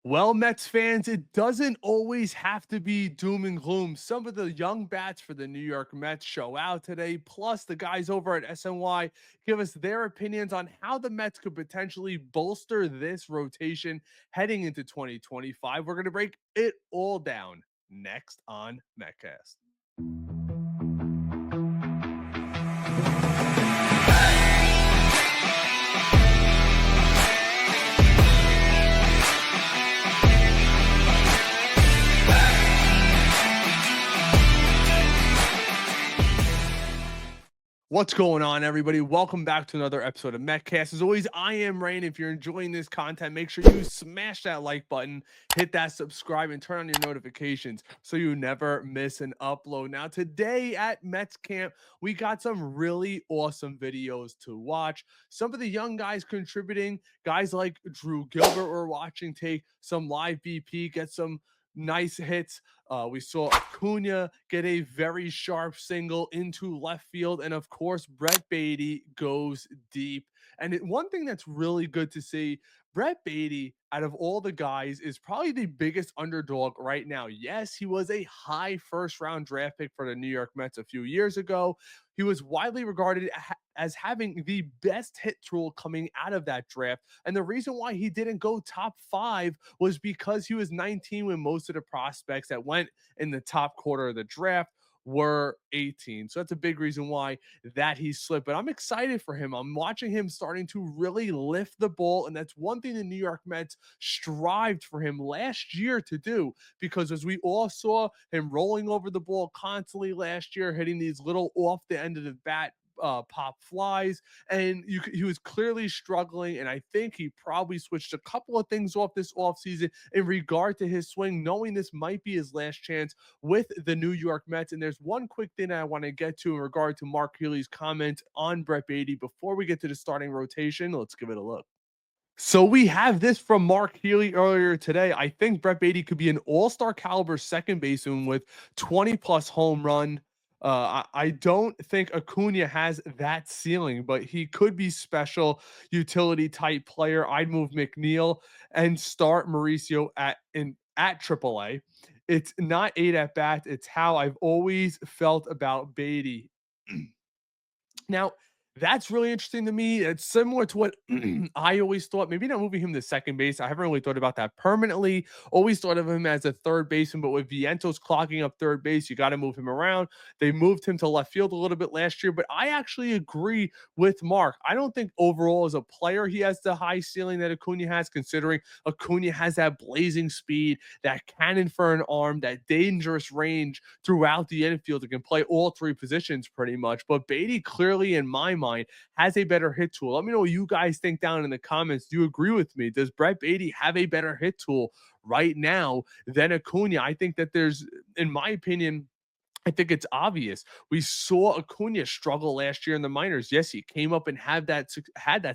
Well, Mets fans, it doesn't always have to be doom and gloom. Some of the young bats for the New York Mets show out today. Plus, the guys over at SNY give us their opinions on how the Mets could potentially bolster this rotation heading into 2025. We're going to break it all down next on MetCast. What's going on, everybody? Welcome back to another episode of MetCast. As always, I am Rain. If you're enjoying this content, make sure you smash that like button, hit that subscribe, and turn on your notifications so you never miss an upload. Now, today at Mets Camp, we got some really awesome videos to watch. Some of the young guys contributing, guys like Drew Gilbert, we're watching take some live BP, get some nice hits. We saw Acuna get a very sharp single into left field. And of course, Brett Baty goes deep. And one thing that's really good to see, Brett Baty, out of all the guys, is probably the biggest underdog right now. Yes, he was a high first round draft pick for the New York Mets a few years ago. He was widely regarded as having the best hit tool coming out of that draft. And the reason why he didn't go top five was because he was 19 when most of the prospects that went in the top quarter of the draft were 18. So that's a big reason why that he slipped. But I'm excited for him. I'm watching him starting to really lift the ball. And that's one thing the New York Mets strived for him last year to do, because as we all saw him rolling over the ball constantly last year, hitting these little off the end of the bat pop flies, and he was clearly struggling. And I think he probably switched a couple of things off this offseason in regard to his swing, knowing this might be his last chance with the New York Mets. And there's one quick thing I want to get to in regard to Mark Healy's comment on Brett Baty before we get to the starting rotation. Let's give it a look. So we have this from Mark Healy earlier today. I think Brett Baty could be an all-star caliber second baseman with 20 plus home run. I don't think Acuna has that ceiling, but he could be special utility type player. I'd move McNeil and start Mauricio at AAA. It's not 8 at bats. It's how I've always felt about Baty. Now, that's really interesting to me. It's similar to what I always thought. Maybe not moving him to second base. I haven't really thought about that permanently. Always thought of him as a third baseman, but with Vientos clogging up third base, you got to move him around. They moved him to left field a little bit last year, but I actually agree with Mark. I don't think overall as a player he has the high ceiling that Acuna has, considering Acuna has that blazing speed, that cannon for an arm, that dangerous range throughout the infield. It can play all three positions pretty much. But Baty clearly, in my mind, has a better hit tool. Let me know what you guys think down in the comments. Do you agree with me? Does Brett Baty have a better hit tool right now than Acuna? I think that there's, in my opinion, I think it's obvious. We saw Acuna struggle last year in the minors. Yes, he came up and had that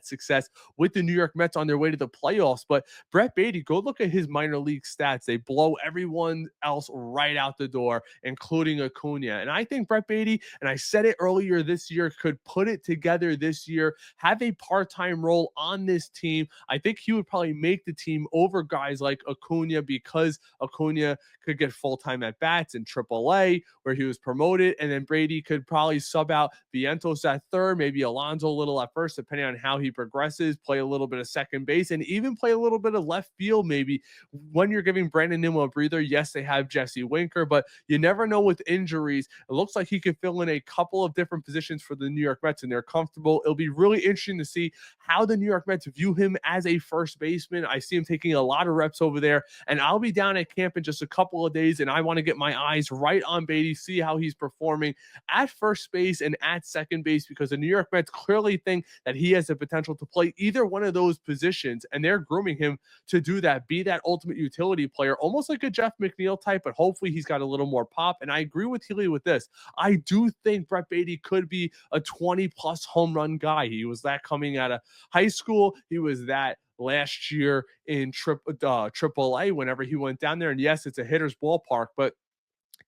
success with the New York Mets on their way to the playoffs. But Brett Baty, go look at his minor league stats. They blow everyone else right out the door, including Acuna. And I think Brett Baty, and I said it earlier this year, could put it together this year, have a part-time role on this team. I think he would probably make the team over guys like Acuna, because Acuna could get full-time at bats in AAA where he was promoted, and then Brady could probably sub out Vientos at third, maybe Alonso a little at first, depending on how he progresses, play a little bit of second base, and even play a little bit of left field maybe when you're giving Brandon Nimmo a breather. Yes, they have Jesse Winker, but you never know with injuries. It looks like he could fill in a couple of different positions for the New York Mets, and they're comfortable. It'll be really interesting to see how the New York Mets view him as a first baseman. I see him taking a lot of reps over there, and I'll be down at camp in just a couple of days, and I want to get my eyes right on Baty, see how he's performing at first base and at second base, because the New York Mets clearly think that he has the potential to play either one of those positions, and they're grooming him to do that, be that ultimate utility player, almost like a Jeff McNeil type, but hopefully he's got a little more pop. And I agree with Healy with this. I do think Brett Baty could be a 20-plus home run guy. He was that coming out of high school. He was that last year in AAA whenever he went down there. And yes, it's a hitter's ballpark, but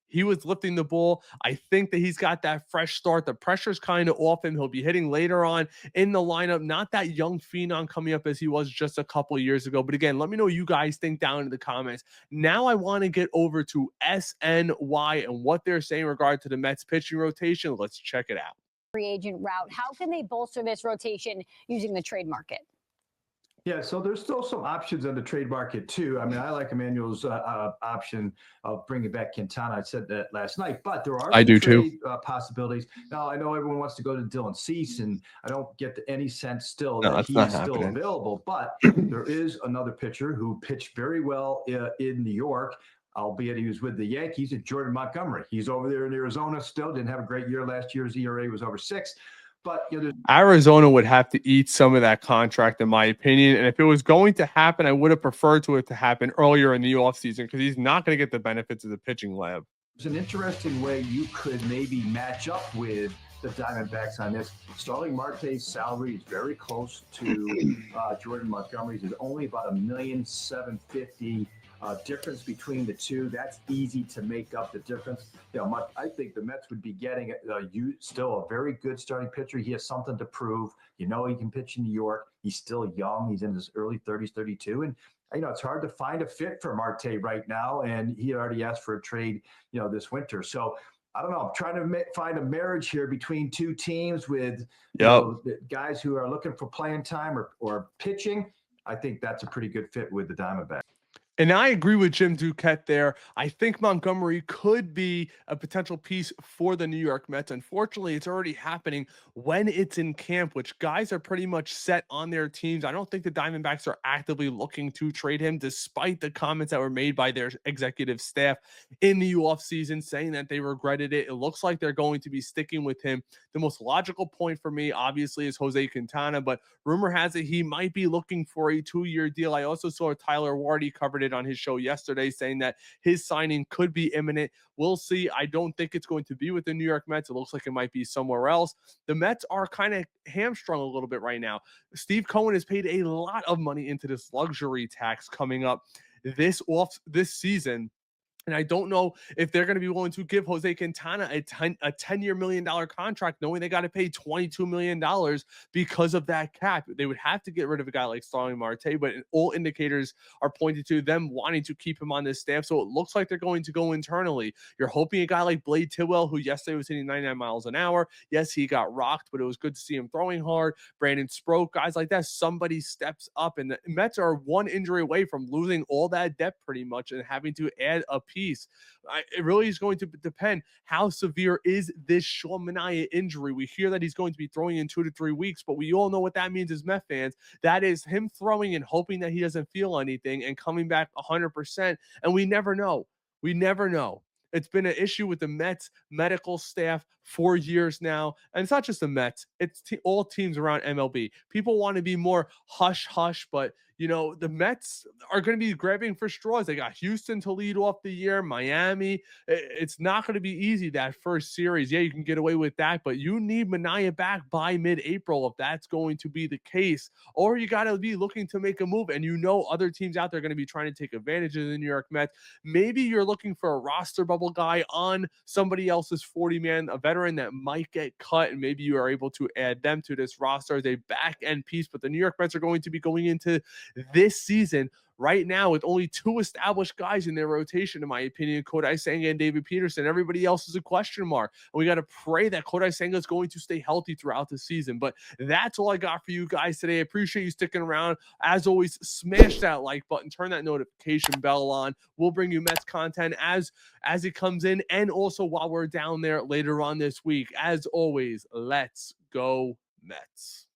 He was lifting the ball. I think that he's got that fresh start. The pressure's kind of off him. He'll be hitting later on in the lineup. Not that young phenom coming up as he was just a couple of years ago. But again, let me know what you guys think down in the comments. Now I want to get over to SNY and what they're saying in regard to the Mets pitching rotation. Let's check it out. Free agent route. How can they bolster this rotation using the trade market? Yeah, so there's still some options on the trade market too. I mean, I like Emmanuel's option of bringing back Quintana. I said that last night, but there are some trade possibilities. Now, I know everyone wants to go to Dylan Cease, and I don't get any sense still that he's still available. But there is another pitcher who pitched very well in New York, albeit he was with the Yankees, and Jordan Montgomery. He's over there in Arizona still. Didn't have a great year last year. His ERA was over 6. But Arizona would have to eat some of that contract, in my opinion. And if it was going to happen, I would have preferred it to happen earlier in the offseason because he's not going to get the benefits of the pitching lab. There's an interesting way you could maybe match up with the Diamondbacks on this. Starling Marte's salary is very close to Jordan Montgomery's. There's only about $1,750,000 difference between the two. That's easy to make up the difference. I think the Mets would be getting still a very good starting pitcher. He has something to prove. He can pitch in New York. He's still young. He's in his early 30s, 32. And it's hard to find a fit for Marte right now. And he already asked for a trade, this winter. So I don't know. I'm trying to find a marriage here between two teams with guys who are looking for playing time or pitching. I think that's a pretty good fit with the Diamondbacks. And I agree with Jim Duquette there. I think Montgomery could be a potential piece for the New York Mets. Unfortunately, it's already happening when it's in camp, which guys are pretty much set on their teams. I don't think the Diamondbacks are actively looking to trade him, despite the comments that were made by their executive staff in the offseason saying that they regretted it. It looks like they're going to be sticking with him. The most logical point for me, obviously, is Jose Quintana, but rumor has it he might be looking for a 2-year deal. I also saw Tyler Wardy covered it on his show yesterday saying that his signing could be imminent. We'll see. I don't think it's going to be with the New York Mets. It looks like it might be somewhere else. The Mets are kind of hamstrung a little bit right now. Steve Cohen has paid a lot of money into this luxury tax coming up this season. And I don't know if they're going to be willing to give Jose Quintana a $10-year $1 million contract, knowing they got to pay $22 million because of that cap. They would have to get rid of a guy like Starling Marte, but all indicators are pointing to them wanting to keep him on this staff. So it looks like they're going to go internally. You're hoping a guy like Blade Tidwell, who yesterday was hitting 99 miles an hour. Yes, he got rocked, but it was good to see him throwing hard. Brandon Sproat, guys like that, somebody steps up. And the Mets are one injury away from losing all that depth pretty much and having to add a piece. It really is going to depend how severe is this Sean Manaea injury. We hear that he's going to be throwing in 2 to 3 weeks, but we all know what that means as Met fans. That is him throwing and hoping that he doesn't feel anything and coming back 100%. And we never know. We never know. It's been an issue with the Mets medical staff for years now. And it's not just the Mets. It's all teams around MLB. People want to be more hush-hush, but, the Mets are going to be grabbing for straws. They got Houston to lead off the year, Miami. It's not going to be easy, that first series. Yeah, you can get away with that, but you need Manaea back by mid-April if that's going to be the case. Or you got to be looking to make a move, and other teams out there are going to be trying to take advantage of the New York Mets. Maybe you're looking for a roster bubble guy on somebody else's 40-man, a veteran that might get cut, and maybe you are able to add them to this roster as a back-end piece. But the New York Mets are going to be going into this season right now with only 2 established guys in their rotation, in my opinion, Kodai Senga and David Peterson. Everybody else is a question mark. And we got to pray that Kodai Senga is going to stay healthy throughout the season. But that's all I got for you guys today. I appreciate you sticking around. As always, smash that like button, turn that notification bell on. We'll bring you Mets content as it comes in, and also while we're down there later on this week. As always, let's go Mets.